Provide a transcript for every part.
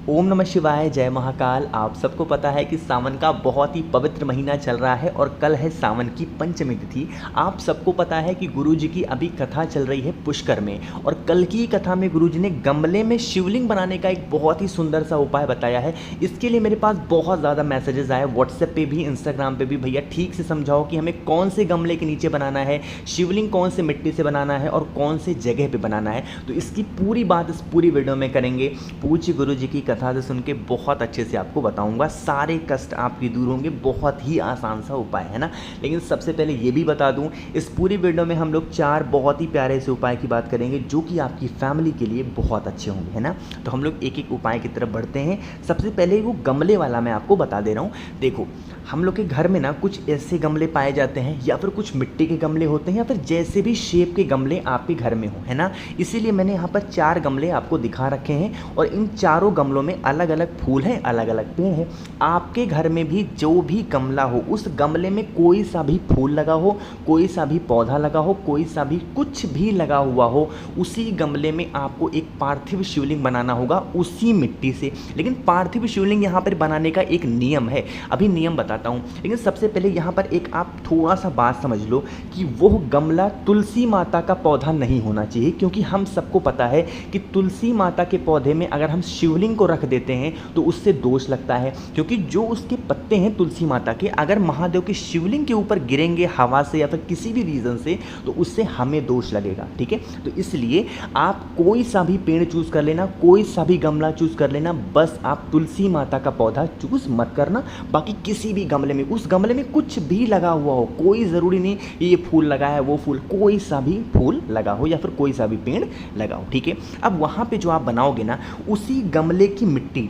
ओम नमः शिवाय, जय महाकाल। आप सबको पता है कि सावन का बहुत ही पवित्र महीना चल रहा है और कल है सावन की पंचमी तिथि। आप सबको पता है कि गुरुजी की अभी कथा चल रही है पुष्कर में, और कल की कथा में गुरुजी ने गमले में शिवलिंग बनाने का एक बहुत ही सुंदर सा उपाय बताया है। इसके लिए मेरे पास बहुत ज़्यादा मैसेजेस आए व्हाट्सएप पे भी, इंस्टाग्राम पे भी। भैया ठीक से समझाओ कि हमें कौन से गमले के नीचे बनाना है, शिवलिंग कौन से मिट्टी से बनाना है और कौन से जगह पे बनाना है। तो इसकी पूरी बात इस पूरी वीडियो में करेंगे। पूज्य गुरुजी की कथा से सुन के बहुत अच्छे से आपको बताऊंगा, सारे कष्ट आपके दूर होंगे। बहुत ही आसान सा उपाय है ना। लेकिन सबसे पहले ये भी बता दूं, इस पूरी वीडियो में हम लोग 4 बहुत ही प्यारे से उपाय की बात करेंगे जो कि आपकी फैमिली के लिए बहुत अच्छे होंगे, है ना। तो हम लोग एक एक उपाय की तरफ बढ़ते हैं। सबसे पहले वो गमले वाला मैं आपको बता दे रहा हूँ। देखो, हम लोग के घर में ना कुछ ऐसे गमले पाए जाते हैं, या फिर कुछ मिट्टी के गमले होते हैं, या फिर जैसे भी शेप के गमले आपके घर में हो, है ना। इसीलिए मैंने यहाँ पर 4 गमले आपको दिखा रखे हैं, और इन चारों गमलों में अलग अलग फूल हैं, अलग अलग पेड़ हैं। आपके घर में भी जो भी गमला हो, उस गमले में कोई सा भी फूल लगा हो, कोई सा भी पौधा लगा हो, कोई सा भी कुछ भी लगा हुआ हो, उसी गमले में आपको एक पार्थिव शिवलिंग बनाना होगा उसी मिट्टी से। लेकिन पार्थिव शिवलिंग यहाँ पर बनाने का एक नियम है, अभी नियम बताता हूँ। लेकिन सबसे पहले यहाँ पर एक आप थोड़ा सा बात समझ लो कि वो गमला तुलसी माता का पौधा नहीं होना चाहिए, क्योंकि हम सबको पता है कि तुलसी माता के पौधे में अगर हम शिवलिंग को रख देते हैं तो उससे दोष लगता है, क्योंकि जो उसके पत्ते हैं तुलसी माता के, अगर महादेव के शिवलिंग के ऊपर गिरेंगे हवा से या फिर किसी भी रीज़न से, तो उससे हमें दोष लगेगा, ठीक है। तो इसलिए आप कोई सा भी पेड़ चूज़ कर लेना, कोई सा भी गमला चूज़ कर लेना, बस आप तुलसी माता का पौधा चूज़ मत करना। बाकी किसी भी गमले में, उस गमले में कुछ भी लगा हुआ हो, कोई ज़रूरी नहीं ये फूल लगा है वो फूल, कोई सा भी फूल लगा हो या फिर कोई सा भी पेड़ लगा हो, ठीक है। अब वहाँ पे जो आप बनाओगे ना, उसी गमले की मिट्टी,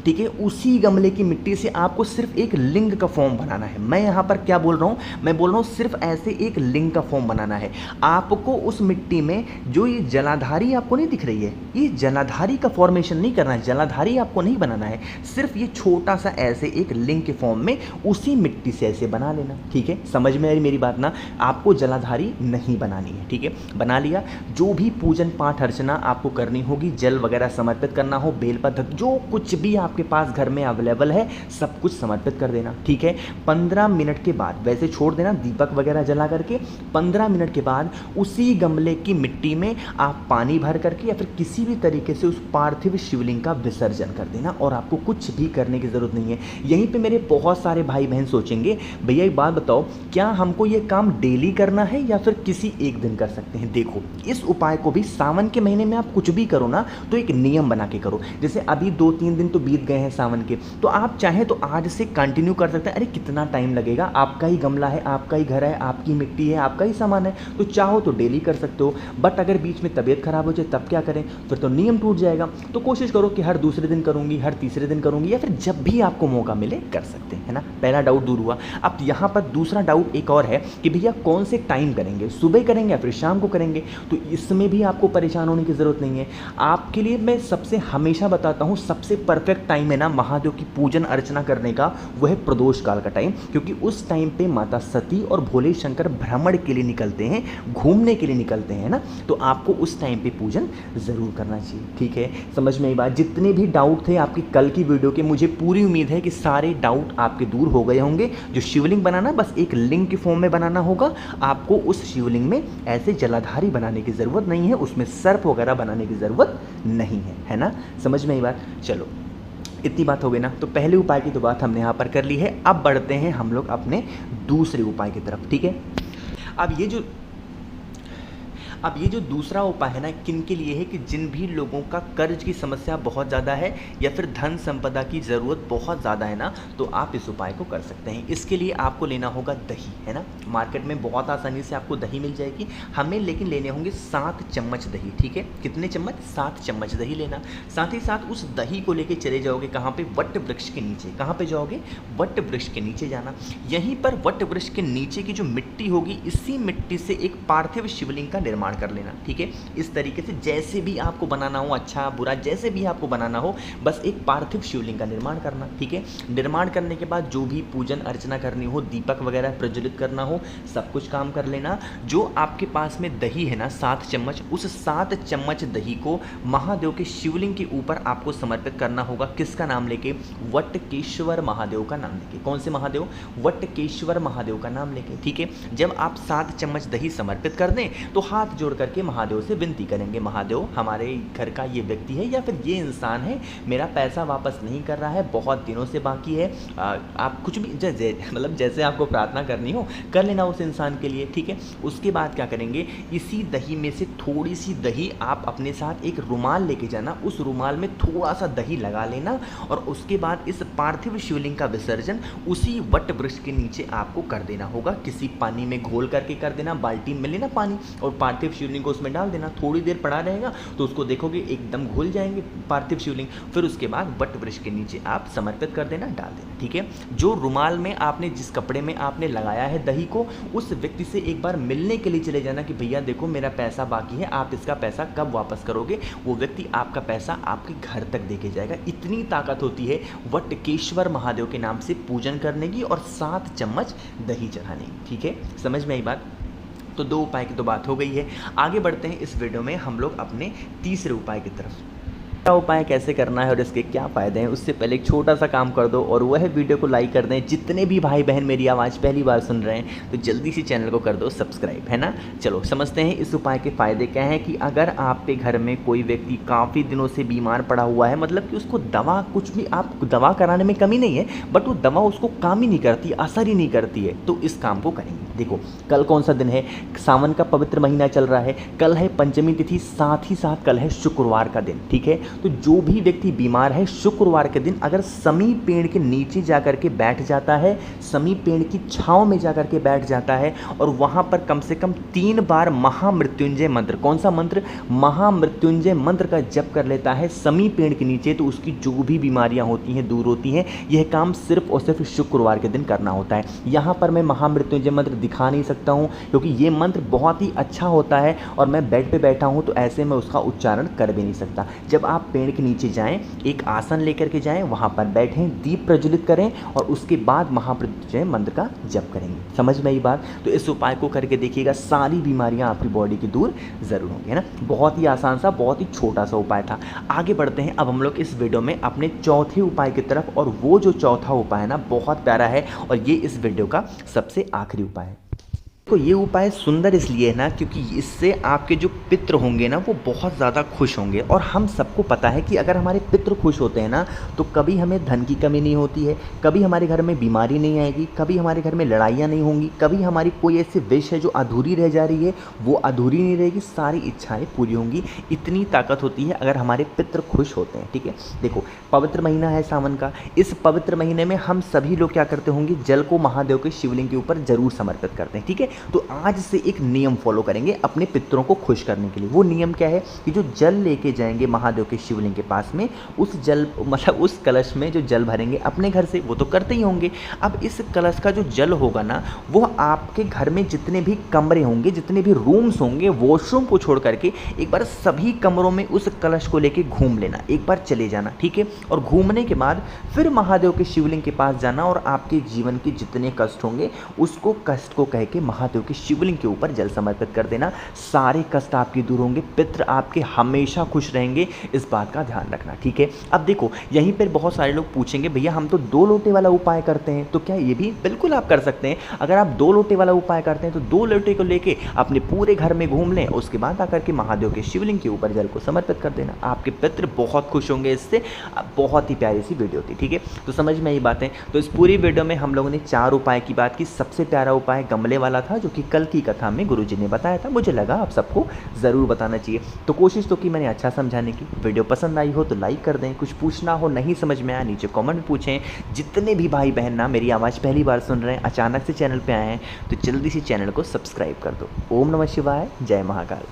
ठीक है, उसी गमले की मिट्टी से आपको सिर्फ एक लिंग का फॉर्म बनाना है। मैं यहाँ पर क्या बोल रहा हूँ, मैं बोल रहा हूँ सिर्फ ऐसे एक लिंग का फॉर्म बनाना है। आपको उस मिट्टी में जो ये जलाधारी आपको नहीं दिख रही है, ये जलाधारी का फॉर्मेशन नहीं करना है, जलाधारी आपको नहीं बनाना है। सिर्फ ये छोटा सा ऐसे एक लिंग के फॉर्म में उसी मिट्टी से ऐसे बना लेना, ठीक है। समझ में आई मेरी बात ना। आपको जलाधारी नहीं बनानी है, ठीक है। बना लिया, जो भी पूजन पाठ अर्चना आपको करनी होगी, जल वगैरह समर्पित करना हो, बेलपत्र, जो कुछ भी आपके पास घर में अवेलेबल है सब कुछ समर्पित कर देना, ठीक है। 15 मिनट के बाद वैसे छोड़ देना, दीपक वगैरह जला करके 15 मिनट के बाद उसी गमले की मिट्टी में आप पानी भर करके या फिर किसी भी तरीके से उस पार्थिव शिवलिंग का विसर्जन कर देना, और आपको कुछ भी करने की जरूरत नहीं है। यहीं पे मेरे बहुत सारे भाई बहन सोचेंगे, भैया एक बात बताओ, क्या हमको ये काम डेली करना है या फिर किसी एक दिन कर सकते हैं। देखो, इस उपाय को भी सावन के महीने में आप कुछ भी करो ना, तो एक नियम बना के करो। जैसे अभी 2-3 दिन तो बीत गए हैं सावन के, तो आप चाहें तो आज से कंटिन्यू कर सकते हैं। अरे कितना टाइम लगेगा, आपका ही गमला है, आपका ही घर है, आपकी मिट्टी है, आपका ही सामान है, तो चाहो तो डेली कर सकते हो। बट अगर बीच में तबीयत खराब हो जाए तब क्या करें, फिर तो नियम टूट जाएगा। तो कोशिश करो कि हर दूसरे दिन करूंगी, हर तीसरे दिन करूंगी, या फिर जब भी आपको मौका मिले कर सकते हैं, है ना। पहला डाउट दूर हुआ। अब यहाँ पर दूसरा डाउट एक और है कि भैया कौन से टाइम करेंगे, सुबह करेंगे या फिर शाम को करेंगे। तो इसमें भी आपको परेशान होने की जरूरत नहीं है। आपके लिए मैं सबसे हमेशा बताता हूँ, सबसे परफेक्ट टाइम है ना महादेव की पूजन अर्चना करने का, वह है प्रदोष काल का टाइम, क्योंकि उस टाइम पे माता सती और भोले शंकर भ्रमण के लिए निकलते हैं, घूमने के लिए निकलते हैं ना। तो आपको उस टाइम पे पूजन जरूर करना चाहिए, ठीक है। समझ में आई बात। जितने भी डाउट थे आपकी कल की वीडियो के, मुझे पूरी उम्मीद है कि सारे डाउट आपके दूर हो गए होंगे। जो शिवलिंग बनाना, बस एक लिंग के फॉर्म में बनाना होगा आपको। उस शिवलिंग में ऐसे जलाधारी बनाने की जरूरत नहीं है, उसमें सर्प वगैरह बनाने की जरूरत नहीं है ना। समझ में आई बात। चलो, इतनी बात हो गई ना। तो पहले उपाय की तो बात हमने यहाँ पर कर ली है। अब बढ़ते हैं हम लोग अपने दूसरे उपाय की तरफ, ठीक है। अब ये जो दूसरा उपाय है ना, किन के लिए है कि जिन भी लोगों का कर्ज की समस्या बहुत ज़्यादा है या फिर धन संपदा की ज़रूरत बहुत ज़्यादा है ना, तो आप इस उपाय को कर सकते हैं। इसके लिए आपको लेना होगा दही, है ना। मार्केट में बहुत आसानी से आपको दही मिल जाएगी। हमें लेकिन लेने होंगे 7 चम्मच दही, ठीक है। कितने चम्मच? 7 चम्मच दही लेना। साथ ही साथ उस दही को लेके चले जाओगे कहाँ पे? वट वृक्ष के नीचे। कहाँ पे जाओगे? वट वृक्ष के नीचे जाना। यहीं पर वट वृक्ष के नीचे की जो मिट्टी होगी, इसी मिट्टी से एक पार्थिव शिवलिंग का निर्माण निर्माण कर लेना। ठीक है, इस तरीके से जैसे भी आपको बनाना हो, अच्छा बुरा जैसे भी आपको बनाना हो, बस एक पार्थिव शिवलिंग का निर्माण करना। ठीक है, निर्माण करने के बाद जो भी पूजन अर्चना करनी हो, दीपक वगैरह प्रज्वलित करना हो, सब कुछ काम कर लेना। जो आपके पास में दही है ना 7 चम्मच, उस 7 चम्मच दही को महादेव के शिवलिंग के ऊपर आपको समर्पित करना होगा। किसका नाम लेके? वटकेश्वर महादेव का नाम लेके। कौन से महादेव? वटकेश्वर महादेव का नाम लेके। ठीक है, जब आप 7 चम्मच दही समर्पित कर दें तो हाथ जोड़ करके महादेव से विनती करेंगे, महादेव हमारे घर का ये व्यक्ति है या फिर ये इंसान है, मेरा पैसा वापस नहीं कर रहा है, बहुत दिनों से बाकी है, आप कुछ भी मतलब जैसे आपको प्रार्थना करनी हो कर लेना उस इंसान के लिए। ठीक है, उसके बाद क्या करेंगे, इसी दही में से थोड़ी सी दही आप अपने साथ एक रुमाल लेके जाना, उस रुमाल में थोड़ा सा दही लगा लेना और उसके बाद इस पार्थिव शिवलिंग का विसर्जन उसी वट वृक्ष के नीचे आपको कर देना होगा। किसी पानी में घोल करके कर देना, बाल्टी में लेना पानी और पार्थिव शिवलिंग को उसमें डाल देना। थोड़ी देर पड़ा रहेगा तो उसको देखोगे एकदम घुल जाएंगे पार्थिव शिवलिंग। फिर उसके बाद वट वृक्ष के नीचे आप समर्पित कर देना, डाल देना। ठीक है, जो रुमाल में आपने जिस कपड़े में आपने लगाया है दही को, उस व्यक्ति से एक बार मिलने के लिए चले जाना कि भैया देखो मेरा पैसा बाकी है, आप इसका पैसा कब वापस करोगे। वो व्यक्ति आपका पैसा आपके घर तक देके जाएगा। इतनी ताकत होती है वटकेश्वर महादेव के नाम से पूजन करने की और 7 चम्मच दही चढ़ाने की। ठीक है, समझ में आई बात? तो 2 उपाय की तो बात हो गई है। आगे बढ़ते हैं इस वीडियो में हम लोग अपने तीसरे उपाय की तरफ। उपाय कैसे करना है और इसके क्या फ़ायदे हैं, उससे पहले एक छोटा सा काम कर दो और वह वीडियो को लाइक कर दें। जितने भी भाई बहन मेरी आवाज़ पहली बार सुन रहे हैं तो जल्दी से चैनल को कर दो सब्सक्राइब, है ना। चलो समझते हैं इस उपाय के फ़ायदे क्या हैं। कि अगर आपके घर में कोई व्यक्ति काफ़ी दिनों से बीमार पड़ा हुआ है, मतलब कि उसको दवा कुछ भी आप दवा कराने में कमी नहीं है, बट वो दवा उसको काम ही नहीं करती, असर ही नहीं करती है, तो इस काम को करेंगे। देखो कल कौन सा दिन है, सावन का पवित्र महीना चल रहा है, कल है पंचमी तिथि, साथ ही साथ कल है शुक्रवार का दिन। ठीक है, तो जो भी व्यक्ति बीमार है शुक्रवार के दिन अगर समी पेड़ के नीचे जाकर के बैठ जाता है, समी पेड़ की छांव में जाकर के बैठ जाता है और वहां पर कम से कम 3 बार महामृत्युंजय मंत्र, कौन सा मंत्र? महामृत्युंजय मंत्र का जप कर लेता है समी पेड़ के नीचे, तो उसकी जो भी बीमारियां होती हैं दूर होती हैं। यह काम सिर्फ और सिर्फ शुक्रवार के दिन करना होता है। यहाँ पर मैं महामृत्युंजय मंत्र दिखा नहीं सकता हूँ क्योंकि ये मंत्र बहुत ही अच्छा होता है और मैं बेड पे बैठा हूँ तो ऐसे में उसका उच्चारण कर भी नहीं सकता। जब आप पेड़ के नीचे जाएं, एक आसन लेकर के जाएं, वहाँ पर बैठें, दीप प्रज्वलित करें और उसके बाद महामृत्युंजय मंत्र का जप करेंगे। समझ में आई बात? तो इस उपाय को करके देखिएगा, सारी बीमारियां आपकी बॉडी की दूर जरूर होंगी, है ना। बहुत ही आसान सा, बहुत ही छोटा सा उपाय था। आगे बढ़ते हैं अब हम लोग इस वीडियो में अपने चौथे उपाय की तरफ, और वो जो चौथा उपाय है ना बहुत प्यारा है और ये इस वीडियो का सबसे आखिरी उपाय है। तो ये उपाय सुंदर इसलिए है ना क्योंकि इससे आपके जो पितृ होंगे ना वो बहुत ज़्यादा खुश होंगे। और हम सबको पता है कि अगर हमारे पितृ खुश होते हैं ना तो कभी हमें धन की कमी नहीं होती है, कभी हमारे घर में बीमारी नहीं आएगी, कभी हमारे घर में लड़ाइयाँ नहीं होंगी, कभी हमारी कोई ऐसी विश है जो अधूरी रह जा रही है वो अधूरी नहीं रहेगी, सारी इच्छाएँ पूरी होंगी। इतनी ताकत होती है अगर हमारे पितृ खुश होते हैं। ठीक है, देखो पवित्र महीना है सावन का, इस पवित्र महीने में हम सभी लोग क्या करते होंगे, जल को महादेव के शिवलिंग के ऊपर जरूर समर्पित करते हैं। ठीक है, तो आज से एक नियम फॉलो करेंगे अपने पितरों को खुश करने के लिए। वो नियम क्या है कि जो जल लेके जाएंगे महादेव के शिवलिंग के पास में, उस जल मतलब उस कलश में जो जल भरेंगे अपने घर से, वो तो करते ही होंगे। अब इस कलश का जो जल होगा ना वो आपके घर में जितने भी कमरे होंगे, जितने भी रूम्स होंगे, वॉशरूम को छोड़ करके एक बार सभी कमरों में उस कलश को लेके घूम लेना, एक बार चले जाना। ठीक है, और घूमने के बाद फिर महादेव के शिवलिंग के पास जाना और आपके जीवन के जितने कष्ट होंगे उसको कष्ट को कह के महादेव के शिवलिंग के ऊपर जल समर्पित कर देना। सारे कष्ट आपके दूर होंगे, पितृ आपके हमेशा खुश रहेंगे, इस बात का ध्यान रखना। ठीक है, अब देखो यहीं पर बहुत सारे लोग पूछेंगे भैया हम तो 2 लोटे वाला उपाय करते हैं, तो क्या ये भी? बिल्कुल आप कर सकते हैं। अगर आप 2 लोटे वाला उपाय करते हैं तो 2 लोटे को लेके अपने पूरे घर में घूम लें, उसके बाद आकर के महादेव के शिवलिंग के ऊपर जल को समर्पित कर देना। आपके पितृ बहुत खुश होंगे इससे। बहुत ही प्यारी सी वीडियो थी। ठीक है, तो समझ में आई बातें। तो इस पूरी वीडियो में हम लोगों ने 4 उपाय की बात की। सबसे प्यारा उपाय गमले वाला था जो कि कल की कथा में गुरुजी ने बताया था। मुझे लगा आप सबको ज़रूर बताना चाहिए, तो कोशिश तो की मैंने अच्छा समझाने की। वीडियो पसंद आई हो तो लाइक कर दें, कुछ पूछना हो नहीं समझ में आया नीचे कमेंट में पूछें। जितने भी भाई बहन ना मेरी आवाज़ पहली बार सुन रहे हैं, अचानक से चैनल पे आए हैं, तो जल्दी से चैनल को सब्सक्राइब कर दो। ओम नमः शिवाय, जय महाकाल।